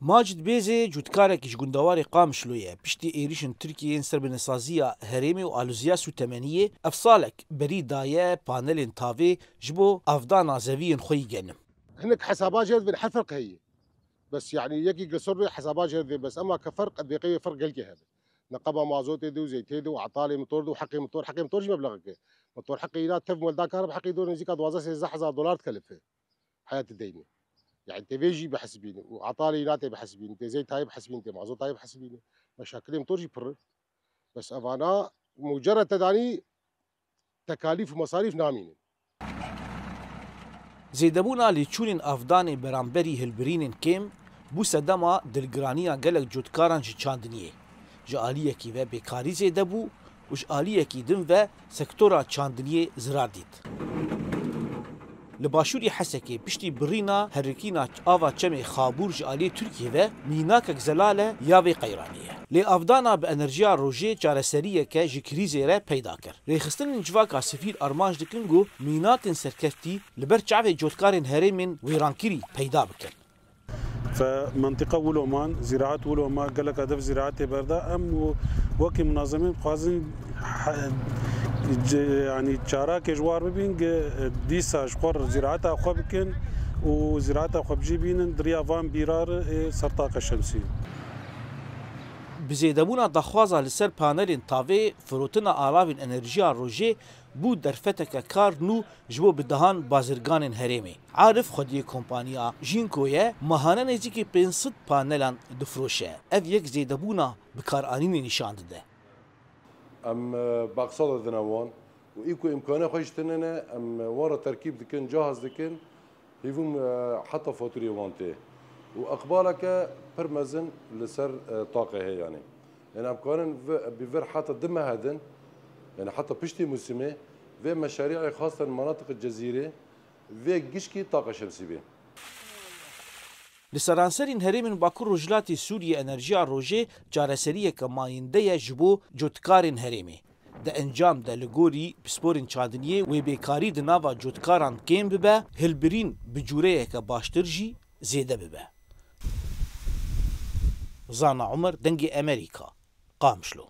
ماجد بیزی جودکارێکی ji gundewarê Qamişloyê piştî êrişên Tirkiyeyên serbinêsaziya herêmê û alûziya Sûtemeniyê ev salek berî daye panelên tavê ji bo avdana zeviyên xwe yî genim. هناك حسابات جذب حفرق هي بس يعني يكي قصر حسابات جذب بس اما كفرق قد بقي فرق قلقي هذا نقبه مازوت يدو زيت يدو عطالي موتور دو حقي موتور جي مبلغ موتور حقي لا تف مولدا كهرب حقي دور نزيك 12000 تكلفه حياه الدينه يعني انت بيجي بحسبيني وعطالي ناتي بحسبيني انت زيت هاي بحسبيني انت مازوت هاي بحسبيني مشاكل موتور جي بر بس افانا مجرد تداني تكاليف ومصاريف نامين زیدبونا لیچونین افدانê beramberî hilbirînên kêm bû sedema dilgiraniya gelek cotkaran ji çandiniyê. Ji aliyekî ve bêkarî zêde bû û ji aliyekî din ve sektora çandiniyê zirar dît. Li başûrê Hesekê piştî birîna herikîna ava çemê Xabûr ji aliyê Tirkiye ve mînakek zelal e ya vê qeyranî ye. Lê avdana bi enerjiya rojê çareseriyeke ji krîzê re peyda kir. Rêxistinên civaka sivîl armanc dikin ku mînatên serkeftî li ber çavê cotkarên herêmên wêrankirî peyda bikin. فمنطقة ولومان زراعة ولومان قال لك هدف زراعة بردا أم وكي منظمين قازن يعني شارك جوار ببين ديسا شقر زراعتها خبكن وزراعتها خبجيبين دريا فان بيرار سرطاق الشمسي بزیدبونا daxwaza li ser panelên tavê firotina alavên enerjiya rojê bû derfeteke kar nû ji bo bidehan bazirganên herêmê. Arif xwediyê kompanya Jinko'ye mehane nêzîkî 500 panelan difiroşe. Ev yek zêdebûna bikaranînê nîşan dide. Em baqsala dine wan û îku imkana xwe ji tinene em wan re terkîb dikin, cihaz dikin, hêvûm heta faturê wan tê. û eqbaleke pir mezin li ser taqê heye yani. Yani em karin bi vir heta dimehedin, yani heta piştî musîmê vê meşarîyê xas tên manatiqê cezîrê vê gişkî taqa şemsî bê. Li seranserên herêmên Bakur Rojhilatê Sûriyê enerjiya rojê çareseriyeke mayînde ye ji bo cotkarên herêmê. Di encam de li gorî pisporên çandiniyê wê bêkarî di nava cotkaran kêm bibe, hilbirîn bi cûreyeke baştir jî zêde bibe. Zana Umer, dengê Amerîka, Qamişlo.